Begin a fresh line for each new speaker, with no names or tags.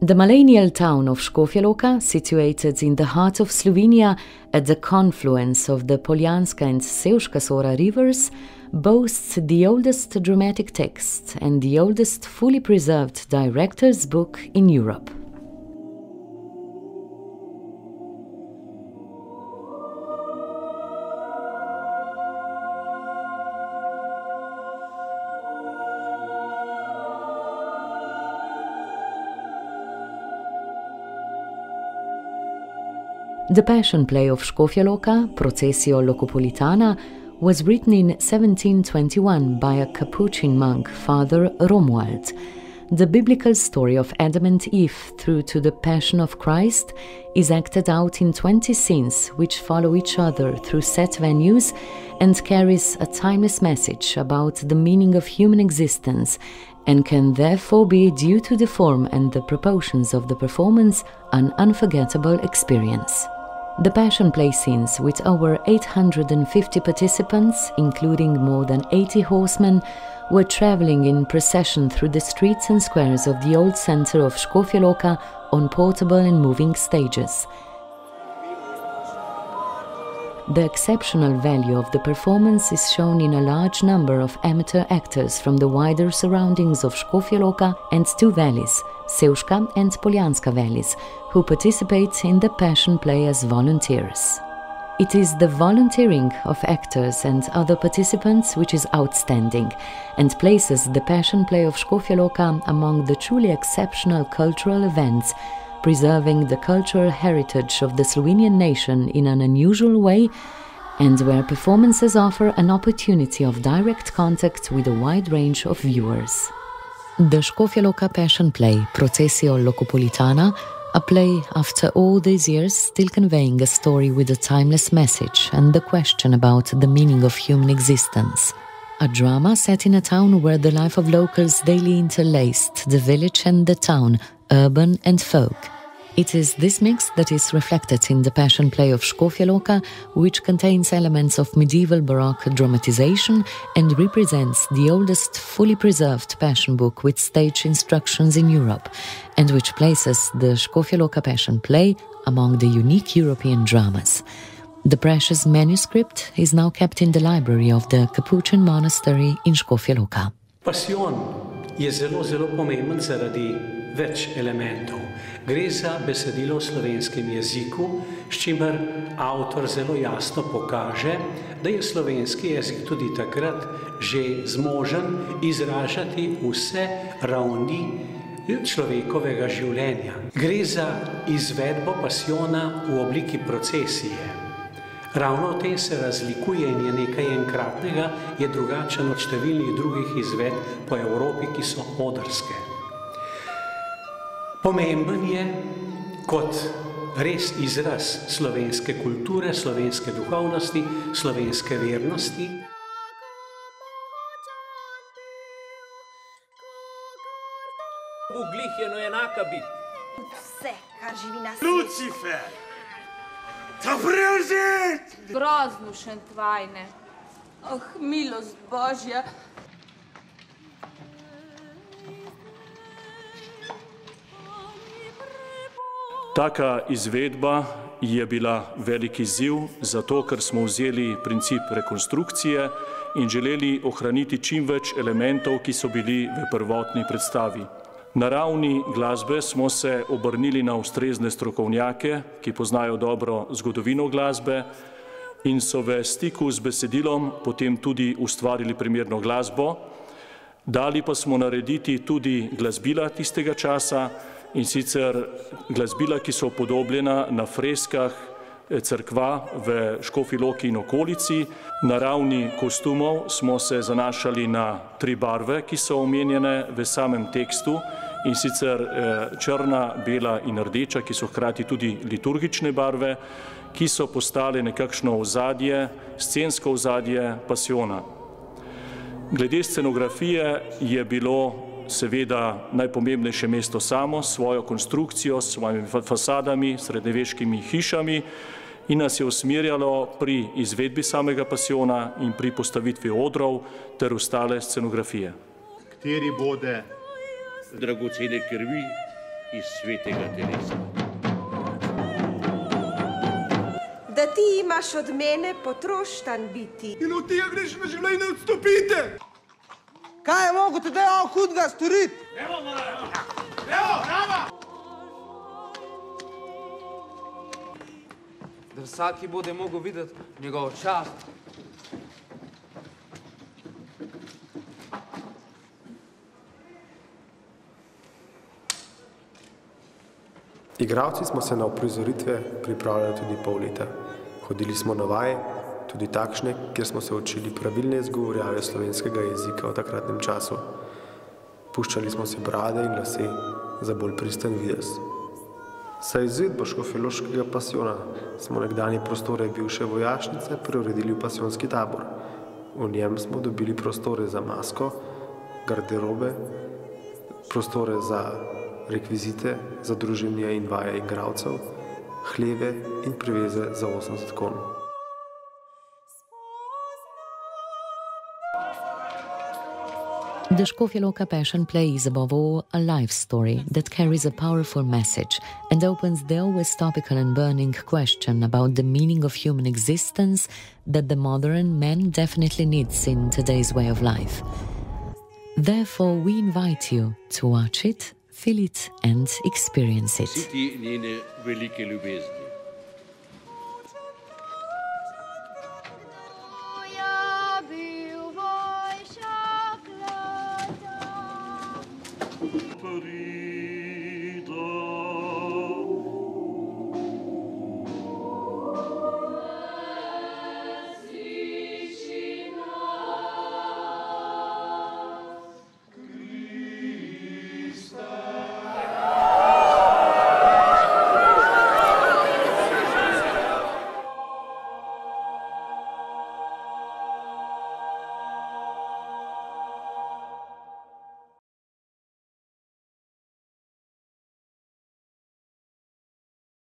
The millennial town of Škofja Loka, situated in the heart of Slovenia at the confluence of the Poljanska and Sevška Sora rivers, boasts the oldest dramatic text and the oldest fully preserved director's book in Europe. The Passion Play of Škofja Loka, Procesio Locopolitana, was written in 1721 by a Capuchin monk, Father Romuald. The biblical story of Adam and Eve through to the Passion of Christ is acted out in 20 scenes which follow each other through set venues and carries a timeless message about the meaning of human existence and can therefore be, due to the form and the proportions of the performance, an unforgettable experience. The Passion Play scenes, with over 850 participants, including more than 80 horsemen, were travelling in procession through the streets and squares of the old centre of Škofja Loka on portable and moving stages. The exceptional value of the performance is shown in a large number of amateur actors from the wider surroundings of Škofja Loka and two valleys, Sevška and Poljanska valleys, who participate in the Passion Play as volunteers. It is the volunteering of actors and other participants which is outstanding and places the Passion Play of Škofja Loka among the truly exceptional cultural events, preserving the cultural heritage of the Slovenian nation in an unusual way, and where performances offer an opportunity of direct contact with a wide range of viewers. The Škofja Loka Passion Play, Procesio Locopolitana, a play after all these years still conveying a story with a timeless message and the question about the meaning of human existence. A drama set in a town where the life of locals daily interlaced the village and the town, urban and folk. It is this mix that is reflected in the Passion Play of Škofja Loka, which contains elements of medieval Baroque dramatization and represents the oldest fully preserved Passion book with stage instructions in Europe, and which places the Škofja Loka Passion Play among the unique European dramas. The precious manuscript is now kept in the library of the Capuchin monastery in Škofja Loka.
Passion je zelo pomemben zaradi več elementov. Gre za besedilo v slovenskem jeziku, s čimer avtor zelo jasno pokaže, da je slovenski jezik tudi takrat že zmožen izražati vse ravni človekovega življenja. Gre za izvedbo pasiona v obliki procesije. Ravno v tem se razlikuje in je nekaj enkratnega, je drugačen od številnih drugih izvedb po Evropi, ki so odrske. Pomemben je kot res izraz slovenske kulture, slovenske duhovnosti, slovenske vernosti.
Glih je enaka biti.
Vse, kar živi na svetu.
Lucifer! Ta prevzet!
Groznušen tvajne. Oh, milost Božja.
Taka izvedba je bila velik izziv, zato ker smo vzeli princip rekonstrukcije in želeli ohraniti čim več elementov, ki so bili v prvotni predstavi. Na ravni glasbe smo se obrnili na ustrezne strokovnjake, ki poznajo dobro zgodovino glasbe in so v stiku z besedilom potem tudi ustvarili primerno glasbo. Dali pa smo narediti tudi glasbila tistega časa, in sicer glasbila, ki so upodobljena na freskah cerkva v Škofji Loki in okolici. Na ravni kostumov smo se zanašali na 3 barve, ki so omenjene v samem tekstu, in sicer črna, bela in rdeča, ki so hkrati tudi liturgične barve, ki so postale nekakšno ozadje, scensko ozadje pasiona. Glede scenografije je bilo seveda najpomembnejše mesto samo, s svojo konstrukcijo, s svojimi fasadami, srednjeveškimi hišami in nas je usmerjalo pri izvedbi samega pasiona in pri postavitvi odrov ter ostale scenografije.
Kateri bode
dragocene krvi iz svetega telesa.
Da ti imaš od mene potroštan biti.
In od tega greš na življenje odstopite!
Kaj je mogoče dejal hudega storiti?
Evo, brava!
Da vsaki bude mogel videti njegov čas.
Igralci smo se na uprizoritve pripravljali tudi pol leta. Hodili smo na vaje, tudi takšne, kjer smo se učili pravilne izgovorjave slovenskega jezika v takratnem času. Puščali smo si brade in lase za bolj pristen videz. Za izvedbo škofjeloškega pasijona smo nekdanje prostore bivše vojašnice preuredili v pasijonski tabor. V njem smo dobili prostore za masko, garderobe, prostore za rekvizite, za druženje in vaje igralcev, hleve in priveze za 80 konj.
The Škofja Loka Passion Play is above all a life story that carries a powerful message and opens the always topical and burning question about the meaning of human existence that the modern man definitely needs in today's way of life. Therefore, we invite you to watch it, feel it and experience it.
Siti njene velike ljubezni.